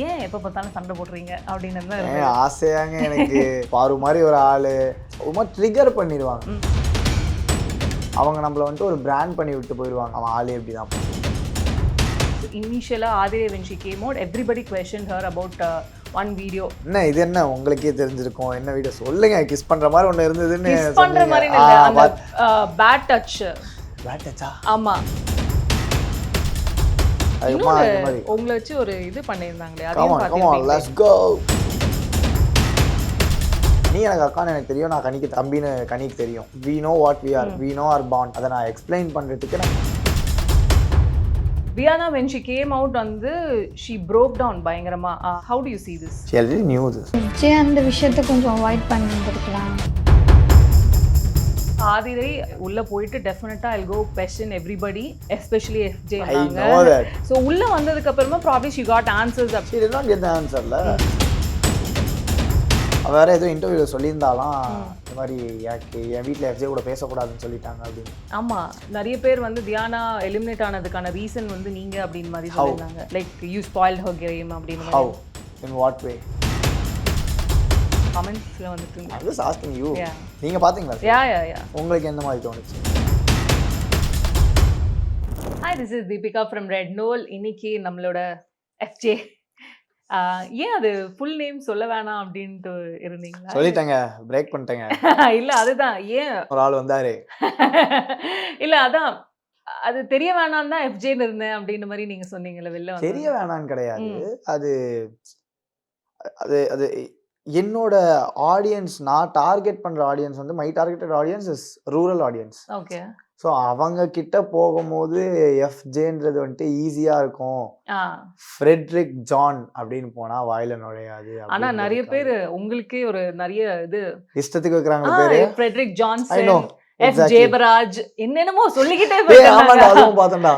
ஏன் எப்ப பார்த்தாலும் சண்டை போடுறீங்க அப்படின்னு தான் ஏன் இருக்கு. ஆசையாங்க எனக்கு பாரு மாதிரி ஒரு ஆளு ரொம்ப ட்ரிகர் பண்ணிடுவாங்க. அவங்க நம்மள வந்துட்டு ஒரு பிராண்ட் பண்ணி விட்டு போயிடுவாங்க. அவன் ஆளே இப்படிதான். Initially, Adire when she came out, everybody questioned her about one video. என்ன இது என்ன உங்களுக்கே தெரிஞ்சிருக்கும் என்ன வீடியோ சொல்லுங்க. கிஸ் பண்ற மாதிரி ஒண்ணு இருந்ததுன்னு Kiss பண்ற மாதிரி இல்ல, அந்த bad touch. bad touch-ஆ? ஆமா. அதுமா இந்த மாதிரி உங்களை வச்சு ஒரு இது பண்ணிருந்தாங்களே, come அதையும் on பாத்தீங்க. let's go. நீ எனக்கு அக்கான்னு எனக்கு தெரியும், நான் கனிக்கு தம்பின்னு கனிக்கு தெரியும். we know what we are, we know our bond. அதை நான் எக்ஸ்பிளைன் பண்றதுக்கு Diana when she came out வந்து she broke down பயங்கரமா. How do you see this? she already knew this. Vijay அந்த விஷயத்தை கொஞ்சம் அவாய்ட் பண்ணிருக்கலாம். ஆதிரை உள்ள போயிட்டு டெஃபினட்டா I'll go question everybody, especially FJ. I know that. So உள்ள வந்ததுக்கு அப்புறமா probably she got answers. she did not get the answer ல. வேற ஏதோ இன்டர்வியூல சொல்லியிருந்தாலாம் இந்த மாதிரி எனக்கு என் வீட்டில் FJ கூட பேசக்கூடாதுன்னு சொல்லிட்டாங்க அப்படின்னு. ஆமா, நிறைய பேர் வந்து தியானா எலிமினேட் ஆனதுக்கான ரீசன் வந்து நீங்க அப்படின்னு மாதிரி சொல்லிருந்தாங்க. Like you spoiled her game அப்படின்னு. how in what way? கமெண்ட்ஸ்ல வந்துட்டு I'm just asking you. Yeah. நீங்க பாத்தீங்களா? யா உங்களுக்கு எந்த மாதிரி தோணுச்சு? Hi, this is Deepika from Red Nool. இன்னைக்கு நம்மளோட FJ ஏன் அது ஃபுல் நேம் சொல்ல வேணாம் அப்படின்ட்டு இருந்தீங்களா? சொல்லிட்டேங்க, பிரேக் பண்ணிட்டேங்க. இல்ல அதுதான் ஏன் ஒரு ஆள் வந்தாரு. இல்ல அதான் அது தெரிய வேணாம் தான் FJன்னு இருந்தேன் அப்படின்னு மாதிரி நீங்க சொன்னீங்கல்ல வெளில வந்து. தெரிய வேணான்னு கிடையாது. அது அது அது என்னோட ஆடியன்ஸ், நான் டார்கெட் பண்ற ஆடியன்ஸ் வந்து my targeted audience is rural audience. Okay. So அவங்க கிட்ட போகும்போது FJன்றது வந்துட்டு ஈஸியா இருக்கும். ஃப்ரெட்ரிக் ஜான் அப்படின்னு போனா வாயில நுழையாது. ஆனா நிறைய பேர் உங்களுக்கே ஒரு நிறைய இது இஷ்டத்துக்கு வைக்கிறாங்க பேரு. Frederick I Johnson, know. F Jebaraj என்னென்னமோ சொல்லிக்கிட்டே ஆமாண்டா, அதுவும் பார்த்தேன்டா.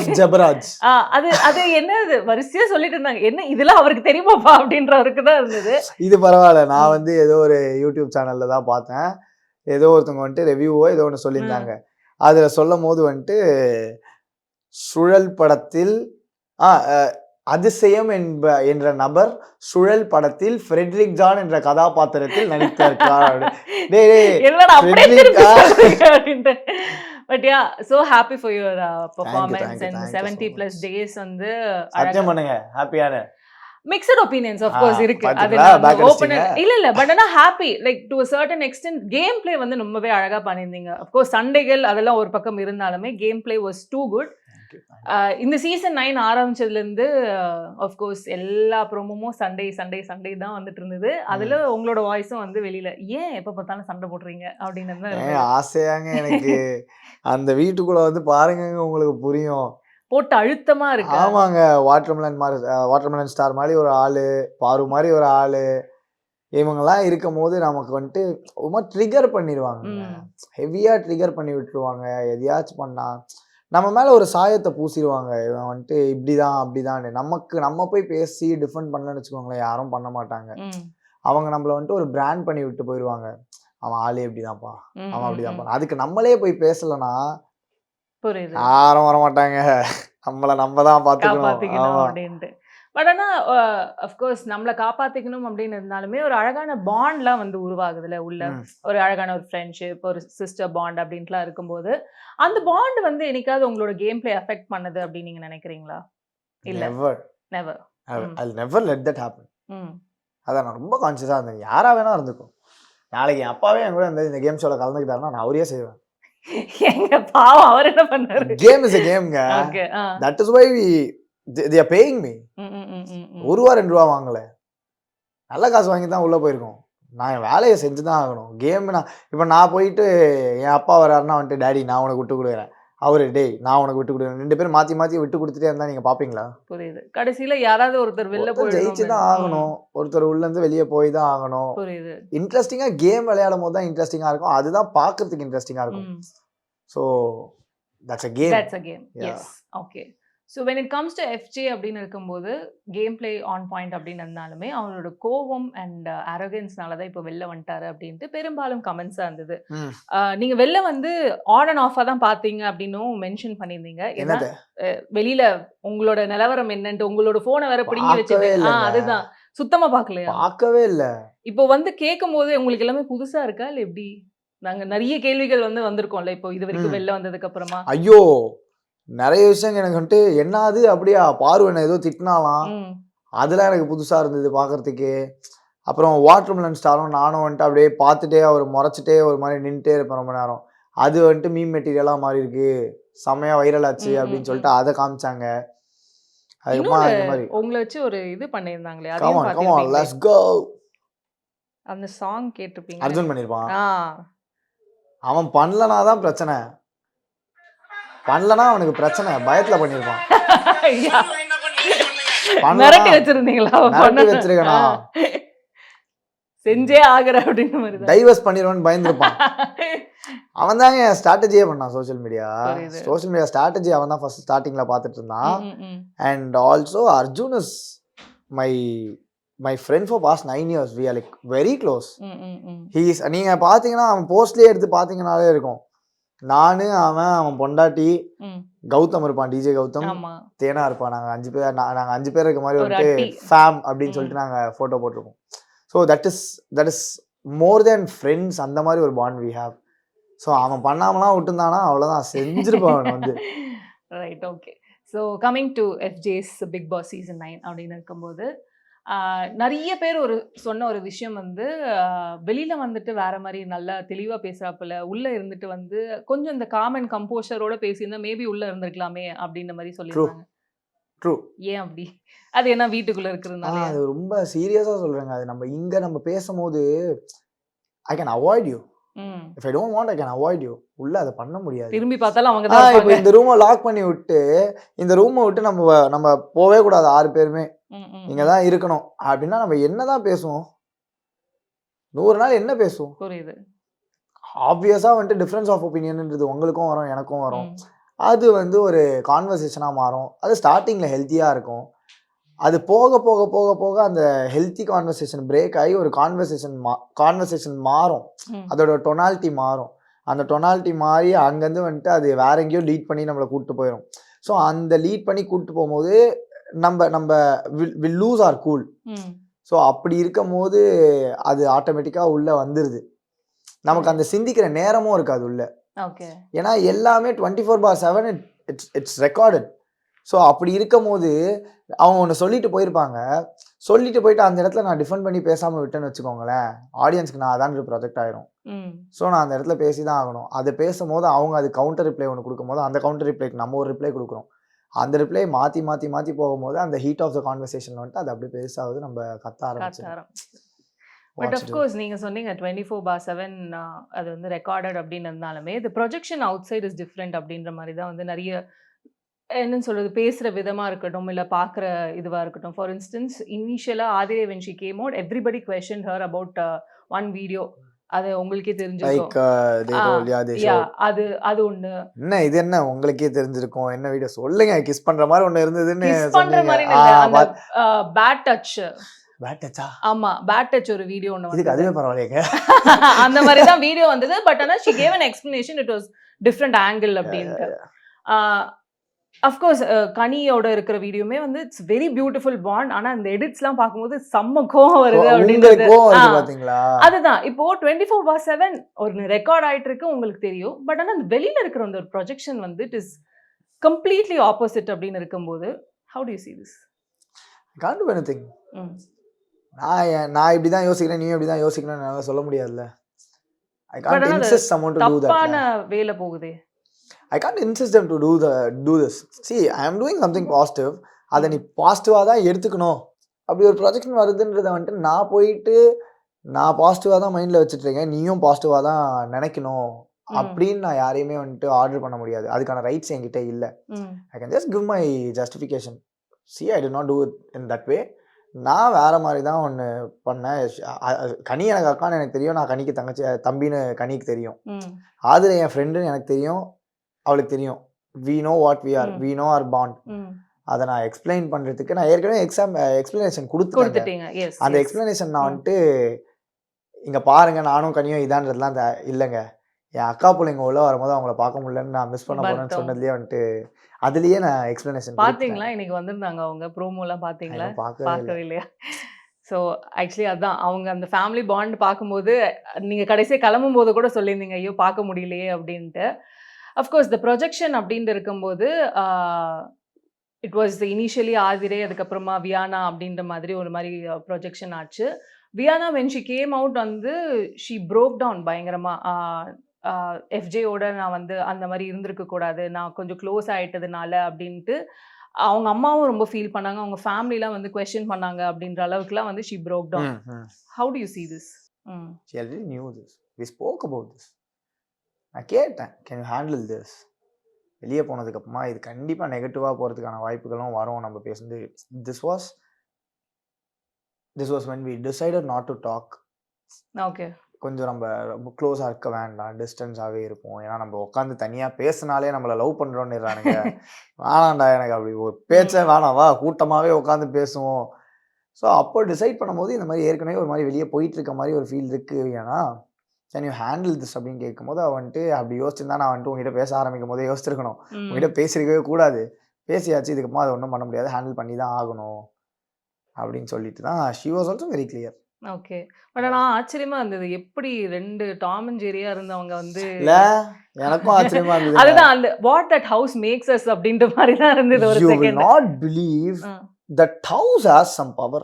F ஜெபராஜ். அது அது என்னது வரிசையா சொல்லிட்டு இருந்தாங்க. என்ன இதெல்லாம் அவருக்கு தெரியுமாப்பா அப்படின்றவருக்கு தான் இருந்தது. இது பரவாயில்ல. நான் வந்து ஏதோ ஒரு யூடியூப் சேனல்ல தான் பார்த்தேன். ஏதோ ஒருத்தவங்க வந்துட்டு ரிவ்யூவோ ஏதோ ஒன்று சொல்லியிருந்தாங்க. அதுல சொல்லும் போது வந்துட்டு சுழல் படத்தில் அதிசயம் என்ற நபர் சுழல் படத்தில் ஃப்ரெட்ரிக் ஜான் என்ற கதாபாத்திரத்தில் நடித்திருக்கிறார். But yeah, so happy for your performance and 70+ days வந்து சத்தியம் பண்ணுங்க ஹாப்பியான. Mixed opinions of course இருக்கு. அது ஓபன் இல்ல பட் ஆனா happy like to a certain extent game play வந்து ரொம்பவே அழகா பண்ணிருந்தீங்க. of course சண்டைகள் அதெல்லாம் ஒரு பக்கம் இருந்தாலுமே game play was too good. இந்த சீசன் 9 ஆரம்பிச்சதுல இருந்து of course எல்லா ப்ரோமோமும் சண்டே தான் வந்துட்டு இருந்தது. அதுல உங்களோட வாய்ஸும் வந்து வெளியில ஏன் எப்ப பார்த்தாலும் சண்டை போடுறீங்க அப்படின்னு தான் ஆசையாங்க எனக்கு. அந்த வீட்டுக்குள்ள வந்து பாருங்க உங்களுக்கு புரியும். போட்டு அழுத்தமா இருக்கு. ஆமாங்க, வாட்டர்மெலன் ஸ்டார் மாதிரி ஒரு ஆளு, பாரு மாதிரி ஒரு ஆளு, இவங்கெல்லாம் இருக்கும் போது நமக்கு வந்துட்டு ரொம்ப ட்ரிகர் பண்ணிடுவாங்க. ஹெவியா ட்ரிகர் பண்ணி விட்டுருவாங்க. எதையாச்சும் பண்ணா நம்ம மேல ஒரு சாயத்தை பூசிடுவாங்க. இவன் வந்துட்டு இப்படிதான் அப்படிதான். நம்ம போய் பேசி டிஃபெண்ட் பண்ணலன்னு வச்சுக்கோங்களேன், யாரும் பண்ண மாட்டாங்க. அவங்க நம்மள வந்துட்டு ஒரு பிராண்ட் பண்ணி விட்டு போயிடுவாங்க. அவன் ஆளே இப்படிதான்ப்பா, அவன் அப்படிதான்ப்பா. அதுக்கு நம்மளே போய் பேசலன்னா யாரும் வர மாட்டாங்க. நம்ம தான் பாத்துக்கணும் அப்படின்ட்டு. பட் ஆனா அஃப்கோர்ஸ் நம்மளை காப்பாத்திக்கணும் அப்படின்னு இருந்தாலுமே ஒரு அழகான பாண்ட்லாம் வந்து உருவாகுதுல உள்ள. ஒரு அழகான ஒரு ஃப்ரெண்ட்ஷிப், ஒரு சிஸ்டர் பாண்ட் அப்படின்ட்டுலாம் இருக்கும்போது அந்த பாண்ட் வந்து என்னைக்காவது உங்களோட கேம் பிளே அஃபெக்ட் பண்ணுது அப்படின்னு நீங்க நினைக்கிறீங்களா? இல்ல, never. I'll never let that happen. அதான் நான் ரொம்ப கான்சியஸா இருந்தேன். யாரா வேணா இருந்துக்கும். நாளைக்கு என் அப்பாவே என் கூட இந்த கேம் ஷோல கலந்துக்கிட்டாருன்னா நான் அவரே செய்வேன். எங்க பாவம் அவர் என்ன பண்ணாரு? Game is a gameங்க. That is why they are paying me. ₹1 ₹2 வாங்கல, நல்ல காசு வாங்கி தான் உள்ள போயிருக்கோம். நான் என் வேலையை செஞ்சு தான் ஆகணும். கேம் நான் போயிட்டு என் அப்பா வர்றாருன்னா வந்துட்டு டேடி நான் உனக்கு விட்டு கொடுக்குறேன், அவரு டேய் நான் உனக்கு விட்டு கொடுக்குறேன், 2 பேரும் மாத்தி விட்டு கொடுத்துட்டே இருந்தா நீங்க பாப்பீங்களா? புரியுது. கடைசியில யாராவது ஒருத்தர் வெளில போய் ஜெயிச்சு தான் ஆகணும். ஒருத்தர் உள்ள இருந்து வெளியே போய் தான் ஆகணும். புரியுது. இன்ட்ரெஸ்டிங்கா கேம் விளையாடும் போது தான் இன்ட்ரெஸ்டிங்கா இருக்கும். அதுதான் பாக்குறதுக்கு இன்ட்ரெஸ்டிங்கா இருக்கும். So that's a game. Yes. Okay. So when it comes to FJ அப்படின்னு இருக்கும்போது கேம் பிளே ஆன் பாயிண்ட் அப்படின்னு இருந்தாலுமே அவனோட கோவம் அண்ட் அரகன்ஸ்னால தான் இப்போ வெளில வந்துட்டாரு அப்படின்ட்டு பெரும்பாலும் கமெண்ட்ஸாக இருந்தது. நீங்கள் வெளில வந்து ஆன் அண்ட் ஆஃபாக தான் பார்த்தீங்க அப்படின்னும் மென்ஷன் பண்ணியிருந்தீங்க. ஏன்னா வெளியில உங்களோட நிலவரம் என்னன்ட்டு உங்களோட ஃபோனை வேற பிடிங்கி வச்சுட்டு அதுதான் சுத்தமா பார்க்கலையா? பார்க்கவே இல்லை. இப்போ வந்து கேட்கும் போது உங்களுக்கு எல்லாமே புதுசா இருக்கா இல்லை எப்படி? நாங்க நிறைய கேள்விகள் வந்து வந்திருக்கோம்ல இப்போ இது வரைக்கும் வெளில வந்ததுக்கு அப்புறமா. ஐயோ நிறைய விஷயங்கள் எனக்கு வந்துட்டு என்னது அப்படியா பார்வனை ஏதோ திட்டினாலாம், அதெல்லாம் எனக்கு புதுசா இருந்தது பார்க்கறதுக்கு. அப்புறம் வாட்டர்மெலன் ஸ்டாரும் நானும் வந்துட்டு அப்படியே பார்த்துட்டே அவர் முறைச்சிட்டே ஒரு மாதிரி நின்றுட்டே இருப்பேன் ரொம்ப நேரம். அது வந்துட்டு மீம் மெட்டீரியலாக மாறி இருக்கு, செம்மையா வைரல் ஆச்சு அப்படின்னு சொல்லிட்டு அதை காமிச்சாங்க. அதுக்கப்புறம் இந்த மாதிரி உங்களை வச்சு ஒரு இது பண்ணியிருந்தாங்களே, come on come on let's go அந்த சாங் கேட்டிருப்பீங்க. அர்ஜுன் பண்ணிருப்பான். அவன் பண்ணலனா தான் பிரச்சனை, பண்ணலனா அவனுக்கு பிரச்சனை, பயத்துல பண்ணிருப்பான். மிரட்டி வச்சிருந்தீங்களா? மிரட்டி வச்சிருக்கேனா, செஞ்சே ஆகுற அப்படின்ற மாதிரி டைவர்ஸ் பண்ணிடுவான்னு பயந்துருப்பான். அவன் தான் என் ஸ்ட்ராட்டஜியே பண்ணான் சோஷியல் மீடியா ஸ்ட்ராட்டஜி. அவன் தான் ஃபர்ஸ்ட் ஸ்டார்டிங்ல பார்த்துட்டு இருந்தான். And also Arjun is my friend for past 9 years. we are like very close. நீங்க பாத்தீங்கன்னா அவன் போஸ்ட்லயே எடுத்து பாத்தீங்கன்னாலே இருக்கும், நானு அவன் பொண்டாட்டி கௌதம் இருப்பான், டிஜே கௌதம், தேனா இருப்பான். நாங்க 5 பேர், நாங்க 5 பேர் இருக்க மாதிரி வந்துட்டு ஃபேம் அப்படின்னு சொல்லிட்டு நாங்க போட்டோ போட்டிருக்கோம். So that is more than friends. அந்த மாதிரி ஒரு பாண்ட் வி ஹேவ். ஸோ அவன் பண்ணாமலாம் விட்டுருந்தானா அவ்வளோதான், செஞ்சிருப்பான் அவன் வந்து. Right, okay. So coming to FJ's Bigg Boss season 9 அப்படின்னு இருக்கும்போது நிறைய பேர் சொன்ன ஒரு விஷயம் வந்து வெளியில வந்துட்டு வேற மாதிரி நல்லா தெளிவா பேசுறாப்புல, உள்ள இருந்துட்டு வந்து கொஞ்சம் இந்த காமன் கம்போஷரோட பேசியிருந்தா மேபி உள்ள இருந்திருக்கலாமே அப்படின்ற மாதிரி சொல்லியிருக்காங்க. ட்ரூ. ஏன் அப்படி? அது என்ன வீட்டுக்குள்ள இருக்கிறதுனால? அது ரொம்ப சீரியஸா சொல்றேங்க. அது நம்ம பேசும்போது I can avoid you. if I don't want I can avoid you. உள்ள அதை பண்ண முடியாது. திரும்பி பார்த்தாலும் அவங்க தான் இப்போ இந்த ரூமை லாக் பண்ணி விட்டு இந்த ரூமை விட்டு நம்ம போவே கூடாது 6 பேருமே, இங்க தான் இருக்கணும் அப்படின்னா நம்ம என்னதான் பேசுவோம்? 100 நாள் என்ன பேசுவோம்? புரியுது. ஆப்வியஸா வந்துட்டு டிஃபரன்ஸ் ஆஃப் ஒப்பீனியன்ன்றது உங்களுக்கும் வரும் எனக்கும் வரும். அது வந்து ஒரு கான்வர்சேஷனா மாறும். அது ஸ்டார்டிங்ல ஹெல்த்தியா இருக்கும். அது போக போக போக போக அந்த ஹெல்த்தி கான்வர்சேஷன் பிரேக் ஆகி ஒரு கான்வர்சேஷன் மாறும். அதோட டொனாலிட்டி மாறும். அந்த டொனாலிட்டி மாறி அங்கேருந்து வந்துட்டு அது வேற எங்கேயோ லீட் பண்ணி நம்மளை கூப்பிட்டு போயிடும். ஸோ அந்த லீட் பண்ணி கூப்பிட்டு போகும்போது நம்ம will lose our cool. So அப்படி இருக்கும் போது அது ஆட்டோமேட்டிக்காக உள்ள வந்துடுது. நமக்கு அந்த சிந்திக்கிற நேரமும் இருக்காது உள்ள. ஏன்னா எல்லாமே 24/7 இட்ஸ் ரெக்கார்டட். ஸோ அப்படி இருக்கும் போது அவங்க ஒன்று சொல்லிட்டு போயிருப்பாங்க, சொல்லிட்டு போயிட்டு அந்த இடத்துல நான் டிஃபெண்ட் பண்ணி பேசாமல் விட்டேன்னு வச்சுக்கோங்களேன், ஆடியன்ஸ்க்கு நான் அதான் ப்ரொஜெக்ட் ஆயிரும். ஸோ நான் அந்த இடத்துல பேசி தான் ஆகணும். அதை பேசும்போது அவங்க அது கவுண்டர் ரிப்ளை ஒன்று கொடுக்கும்போது அந்த கவுண்டர் ரிப்ளைக்கு நம்ம ஒரு ரிப்ளை கொடுக்குறோம். அந்த ரிப்ளை மாற்றி மாற்றி மாற்றி போகும்போது அந்த ஹீட் ஆஃப் த கான்வர்சேஷன் வந்துட்டு அது அப்படியே பெருசாகுது, நம்ம கத்த ஆரம்பிச்சிடும். பட் அஃப்கோர்ஸ் நீங்கள் சொன்னீங்க 24/7 அது வந்து ரெக்கார்டட் அப்படின்னு இருந்தாலுமே இது projection outside is different அப்படின்ற மாதிரி தான் வந்து நிறைய என்னன்னு சொல்றது பேசுகிற விதமாக இருக்கட்டும் இல்லை பார்க்குற இதுவாக இருக்கட்டும். ஃபார் இன்ஸ்டன்ஸ் இனிஷியலாக Aadhirai when she came out everybody question her about one video. அது உங்களுக்கே தெரிஞ்சிருக்கும். அது ஒண்ணு என்ன இது என்ன உங்களுக்கே தெரிஞ்சிருக்கும் என்ன வீடியோ சொல்லுங்க. கிஸ் பண்ற மாதிரி ஒண்ணு இருந்ததுன்னு பண்ற மாதிரி அந்த பேட் டச் ஆமா பேட் டச் ஒரு வீடியோ ஒண்ணு வந்து அதுவே பரவாயில்லைங்க அந்த மாதிரி தான் வீடியோ வந்தது. பட் ஆனா she gave an explanation, it was different angle அப்படின்ட்டு. அஃப்கோர்ஸ் கனியோட இருக்கிற வீடியோமே வந்து இட்ஸ் வெரி பியூட்டிஃபுல் பாண்ட். ஆனா இந்த எடிட்ஸ்லாம் பார்க்கும்போது செம்ம கோவம் வருது அப்படின்றது. அதுதான் இப்போ 24/7 ஒரு ரெக்கார்ட் ஆயிட்டு இருக்கு உங்களுக்கு தெரியும். பட் ஆனா அந்த வெளியில இருக்கிற அந்த ஒரு ப்ரொஜெக்ஷன் வந்து இட் இஸ் கம்ப்ளீட்லி ஆப்போசிட் அப்படின்னு இருக்கும்போது how do you see this? I can't do anything. நான் இப்படி தான் யோசிக்கிறேன், நீ இப்படி தான் யோசிக்கணும்னு என்னால சொல்ல முடியாதுல்ல. I can't insist someone to do that. தப்பான வேலை போகுதே. I can't insist them to do this. See, I am doing something positive. அதை நீ பாசிட்டிவாக தான் எடுத்துக்கணும். அப்படி ஒரு ப்ரொஜெக்ஷன் வருதுன்றதை வந்துட்டு நான் போயிட்டு நான் பாசிட்டிவாக தான் மைண்டில் வச்சுட்ருக்கேன், நீயும் பாசிட்டிவாக தான் நினைக்கணும் அப்படின்னு நான் யாரையுமே வந்துட்டு ஆர்டர் பண்ண முடியாது. அதுக்கான ரைட்ஸ் என்கிட்ட இல்லை. I can just give my justification. See, I did not do it in that way. நான் வேறு மாதிரி தான் ஒன்று பண்ணேன். கனி எனக்கு அக்கான்னு எனக்கு தெரியும், நான் கனிக்கு தம்பின்னு கனிக்கு தெரியும், ஆதிரை என் ஃப்ரெண்டுன்னு எனக்கு தெரியும், அவளுக்கு தெரியும். we know what we are, we know our bond. அதை நான் எக்ஸ்பிளைன் பண்றதுக்கு நான் ஏற்கனவே எக்ஸ்பிளனேஷன் கொடுத்துட்டீங்க. எஸ் அந்த எக்ஸ்பிளனேஷன் நான் வந்துட்டு இங்க பாருங்க நானும் கனியும் இதான்றதுலாம் இல்லைங்க, என் அக்கா பிள்ளைங்க உள்ள வரும்போது அவங்கள பார்க்க முடியலன்னு நான் மிஸ் பண்ண போறேன்னு சொன்னதுலயே வந்துட்டு அதுலயே நான் எக்ஸ்பிளனேஷன் பாத்தீங்களா? இன்னைக்கு வந்திருந்தாங்க அவங்க ப்ரோமோலாம் பாத்தீங்களா? பார்க்கவே இல்லையா? ஸோ ஆக்சுவலி அதான் அவங்க அந்த ஃபேமிலி பாண்ட் பார்க்கும்போது நீங்கள் கடைசியாக கிளம்பும் போது கூட சொல்லியிருந்தீங்க ஐயோ பார்க்க முடியலையே அப்படின்ட்டு. அஃப்கோர்ஸ் த ப்ரொஜெக்ஷன் அப்படின்ட்டு இருக்கும்போது இட் வாஸ் இனிஷியலி ஆதிரே, அதுக்கப்புறமா வியானா அப்படின்ற மாதிரி ஒரு மாதிரி ப்ரொஜெக்ஷன் ஆச்சு. Viana when she came out வந்து ஷி ப்ரோக் டவுன் பயங்கரமாக. எஃப்ஜேயோட நான் வந்து அந்த மாதிரி இருந்திருக்க கூடாது, நான் கொஞ்சம் க்ளோஸ் ஆகிட்டதுனால அப்படின்ட்டு அவங்க அம்மாவும் ரொம்ப ஃபீல் பண்ணாங்க, அவங்க ஃபேமிலிலாம் வந்து கொஸ்டின் பண்ணாங்க அப்படின்ற அளவுக்குலாம் வந்து she broke down. How do you see this? She already knew this. We spoke about this. நான் கேட்டேன், கேன் யூ ஹேண்டில் திஸ்? வெளியே போனதுக்கப்புறமா இது கண்டிப்பாக நெகட்டிவாக போகிறதுக்கான வாய்ப்புகளும் வரும் நம்ம பேசுறது. This was when we decided not to talk. Okay, கொஞ்சம் நம்ம ரொம்ப க்ளோஸாக இருக்க வேண்டாம், டிஸ்டன்ஸாகவே இருப்போம். ஏன்னா நம்ம உட்காந்து தனியாக பேசினாலே நம்மளை லவ் பண்ணுறோன்னுறானுங்க. வேணாண்டா எனக்கு அப்படி ஒரு பேச்சே வேணாவா, கூட்டமாகவே உட்காந்து பேசுவோம். ஸோ அப்போ டிசைட் பண்ணும்போது இந்த மாதிரி ஏற்கனவே ஒரு மாதிரி வெளியே போயிட்டு இருக்க மாதிரி ஒரு ஃபீல் இருக்குது. ஏன்னா கேன் யூ ஹேண்டில் திஸ் அப்படின்னு கேட்கும்போது அவன் வந்துட்டு அப்படி யோசிச்சிருந்தா நான் வந்துட்டு உங்ககிட்ட பேச ஆரம்பிக்கும் போதே யோசிச்சிருக்கணும், உங்ககிட்ட பேசியிருக்கவே கூடாது, பேசியாச்சு, இதுக்கப்புறமா அதை ஒன்றும் பண்ண முடியாது, ஹேண்டில் பண்ணி தான் ஆகணும் அப்படின்னு சொல்லிட்டு தான் she was also very clear. Okay. But ஆனால் ஆச்சரியமா இருந்தது, எப்படி 2 டாம் அண்ட் ஜெரியா இருந்தவங்க வந்து இல்லை எனக்கும் ஆச்சரியமா இருந்தது. அதுதான் அந்த what that house makes us அப்படின்ற மாதிரி தான் இருந்தது ஒரு You will second. not believe that house has some power.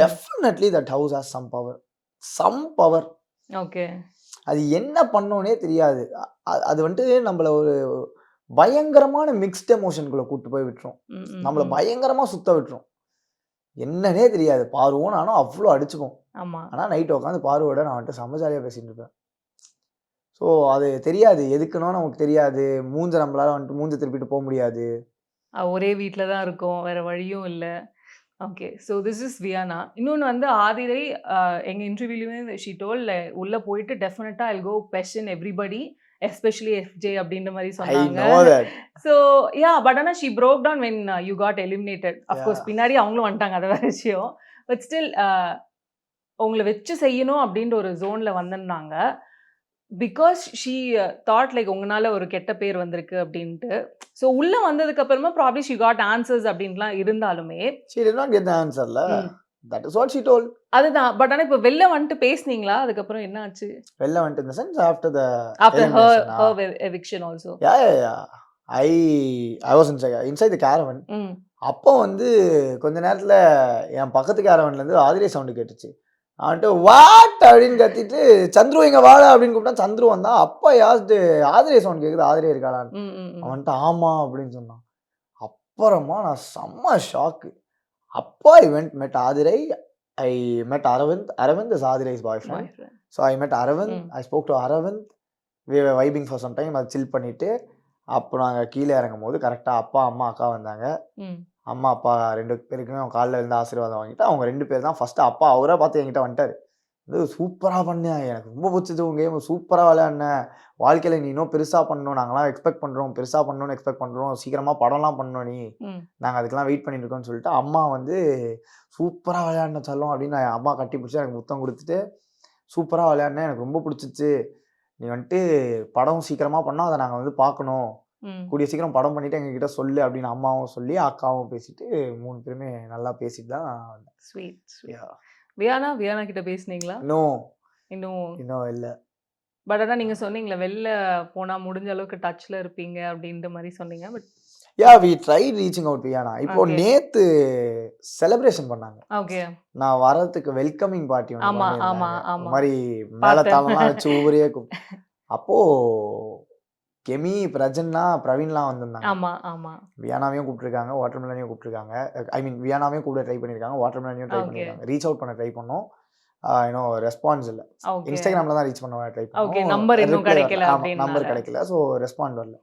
Definitely that house has some power. Some power. Okay. அது என்ன பண்ணோனே தெரியாது. அது வந்துட்டு நம்மள ஒரு பயங்கரமான மிக்ஸ்ட் எமோஷனுக்குள்ள கூட்டு போய் விட்டுரும். நம்மள பயங்கரமா சுத்த விட்டுரும். என்னன்னே தெரியாது. பாருவோம் நானும் அவ்வளோ அடிச்சுப்போம். ஆமா. ஆனா நைட் உட்காந்து பாருவோட நான் வந்துட்டு செம்ம ஜாலியா பேசிட்டு இருப்பேன். ஸோ அது தெரியாது, எதுக்குன்னு நமக்கு தெரியாது. நம்மளால வந்துட்டு மூஞ்ச திருப்பிட்டு போக முடியாது. ஒரே வீட்டில் தான் இருக்கோம், வேற வழியும் இல்லை. Okay, so this is Viana. இன்னொன்று வந்து ஆதிரை எங்கள் இன்டர்வியூலையுமே ஷி டோல் உள்ளே போயிட்டு டெஃபினட்டாக I'll go question everybody especially F J அப்படின்ற மாதிரி சொன்னாங்க. ஸோ யா, பட் ஆனால் she broke down when you got eliminated. Of course பின்னாடி அவங்களும் வந்துட்டாங்க, அதை வேற விஷயம். பட் ஸ்டில் உங்களை வச்சு செய்யணும் அப்படின்ற ஒரு ஜோனில் வந்திருந்தாங்க. பிகாஸ் ஷீ தாட் லைக் உங்களால ஒரு கெட்ட பேர் வந்திருக்கு அப்படின்ட்டு. ஸோ உள்ள வந்ததுக்கு அப்புறமா ப்ராப்ளி ஷி காட் ஆன்சர்ஸ் அப்படின்லாம் இருந்தாலுமே she did not get the answer la. That is what she told. அதுதான். பட் ஆனால் இப்போ வெளில வந்துட்டு பேசுனீங்களா? அதுக்கப்புறம் என்ன ஆச்சு? வெளில வந்துட்டு in the sense after her eviction also. Yeah. I was inside the caravan. அப்போ வந்து கொஞ்ச நேரத்துல என் பக்கத்து கேரவன்ல இருந்து ஆதிரை சவுண்டு கேட்டுச்சு. அவன்ட்டு வாட் அப்படின்னு கத்திட்டு சந்துரு இங்க வாழ அப்படின்னு கூப்பிட்டா சந்துரு வந்தா. அப்பா யாஸ்ட்டு ஆதிரை சவுண்ட் கேக்குது, ஆதிரை இருக்காளான்னு. அவன்ட்டு ஆமா அப்படின்னு சொன்னான். அப்புறமா நான் செம்ம ஷாக்கு. அப்போ ஐ வெண்ட் மெட் Aadhirai, I met Aravind is Aadhirai's boyfriend. So I met Aravind, I spoke to Aravind, we were vibing for some time. அதை சில் பண்ணிட்டு அப்போ நாங்கள் கீழே இறங்கும் போது கரெக்டாக அப்பா அம்மா அக்கா வந்தாங்க. அம்மா அப்பா 2 பேருக்குமே அவங்க காலில் இருந்து ஆசீர்வாதம் வாங்கிட்டு அவங்க 2 பேர் தான் ஃபஸ்ட்டு. அப்பா அவராக பார்த்து என்கிட்ட வந்துட்டார், இது சூப்பராக பண்ணேன், எனக்கு ரொம்ப பிடிச்சது உங்கள் கேம், சூப்பராக விளையாடினேன், வாழ்க்கையில் நீ இன்னும் பெருசாக பண்ணணும், நாங்களாம் எக்ஸ்பெக்ட் பண்ணுறோம், பெருசாக பண்ணணும்னு எக்ஸ்பெக்ட் பண்ணுறோம், சீக்கிரமாக படம்லாம் பண்ணணும், நீ நாங்கள் அதுக்கெல்லாம் வெயிட் பண்ணிட்டு இருக்கோம்னு சொல்லிட்டு அம்மா வந்து சூப்பராக விளையாடின சொல்லும் அப்படின்னு நான் அம்மா கட்டி பிடிச்சி எனக்கு முத்தம் கொடுத்துட்டு, சூப்பராக விளையாடினேன், எனக்கு ரொம்ப பிடிச்சிச்சு, நீ வந்துட்டு படம் சீக்கிரமாக பண்ணால் அதை நாங்கள் வந்து பார்க்கணும், கூடிய சீக்கிரம் படம் பண்ணிட்டு எங்ககிட்ட சொல்லு அப்படின்னு அம்மாவும் சொல்லி அக்காவும் பேசிட்டு 3 பேருமே நல்லா பேசிட்டு தான். ஸ்வீட். வியானா கிட்ட பேசுனீங்களா? இன்னும் இல்லை. பட் ஆனால் நீங்கள் சொன்னீங்களா வெளில போனால் முடிஞ்ச அளவுக்கு டச்சில் இருப்பீங்க அப்படின்ற மாதிரி சொன்னீங்க. But we tried reaching out Viana. இப்போ நேத்து செலிப்ரேஷன் பண்ணாங்க. ஓகே. நான் வரதுக்கு வெல்கமிங் பார்ட்டி ஆமா. மாதிரி மேலத்தாளம்லாம் வச்சு ஊரே அப்போ கெமி, பிரஜன்னா, பிரவீன்லாம் வந்திருந்தாங்க. ஆமா. வியானாவையும் கூப்பிட்டுருக்காங்க, வாட்டர்மெலனையும் கூப்பிட்டுருக்காங்க. ஐ மீன் வியானாவையும் கூட ட்ரை பண்ணியிருக்காங்க, வாட்டர்மெலனையும் ட்ரை பண்ணியிருக்காங்க. ரீச் அவுட் பண்ண ட்ரை பண்ணோம், இன்னும் ரெஸ்பான்ஸ் இல்லை. இன்ஸ்டாகிராமில் தான் ரீச் பண்ண ட்ரை பண்ணோம், நம்பர் கிடைக்கல. ஸோ ரெஸ்பாண்ட் வரல.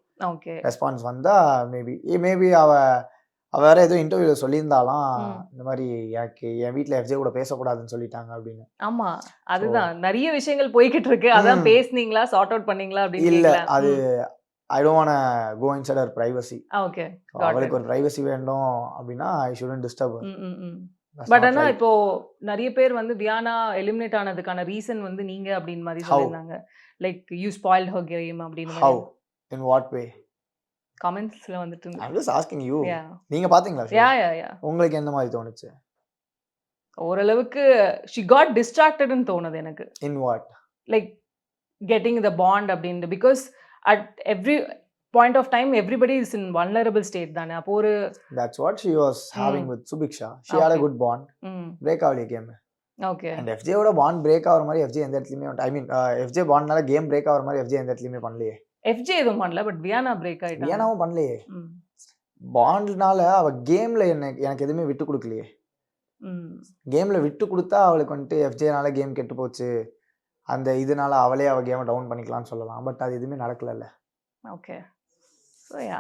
ரெஸ்பான்ஸ் வந்தால் மேபி அவ வேற ஏதோ இன்டர்வியூல சொல்லியிருந்தாலாம், இந்த மாதிரி எனக்கு என் வீட்டில் எஃப்ஜே கூட பேசக்கூடாதுன்னு சொல்லிட்டாங்க அப்படின்னு. ஆமா, அதுதான் நிறைய விஷயங்கள் போய்கிட்டு இருக்கு. அதான் பேசுனீங்களா, சார்ட் அவுட் பண்ணீங்களா அப்படின்னு? இல்ல, அது I don't want go inside her privacy. Okay. அவளுக்கு ஒரு பிரைவசி வேண்டும் அப்படின்னா I shouldn't disturb her. But ஆனா இப்போ நிறைய பேர் வந்து வியானா எலிமினேட் ஆனதுக்கான ரீசன் வந்து நீங்க அப்படின்னு மாதிரி சொல்லிருந்தாங்க. Like you spoiled her game அப்படின்னு ஹவ் இன் வாட் வே? கமெண்ட்ஸ்ல வந்துட்டு I am just asking you. Yeah. நீங்க பாத்தீங்களா? யா உங்களுக்கு எந்த மாதிரி தோணுச்சு? ஓரளவுக்கு she got distracted ன்னு தோணுது எனக்கு. In what? Like getting the bond அப்படின்ட்டு because at every point of time everybody is in vulnerable state தானே. அப்போ ஒரு That's what she was having with Subiksha. She had a good bond. Break ஆகலையே game. Okay. And FJ ஓட bond break ஆகிற மாதிரி FJ எந்த இடத்துலயுமே ஐ மீன் FJ பாண்ட்னால game break ஆகிற மாதிரி எஃப்ஜே எந்த இடத்துலயுமே பண்ணலையே. எஃப்ஜே எதுவும் பண்ணல பட் வியானா பிரேக் ஆயிட்டாங்க. வியானாவும் பண்ணலையே. பாண்ட்னால அவ கேம்ல எனக்கு எதுவுமே விட்டு கொடுக்கலையே. கேம்ல விட்டு கொடுத்தா அவளுக்கு வந்துட்டு எஃப்ஜேனால கேம் கெட்டு போச்சு, அந்த இதனால அவளே அவ கேமை டவுன் பண்ணிக்கலாம்னு சொல்லலாம். பட் அது எதுவுமே நடக்கல. ஓகே. So yeah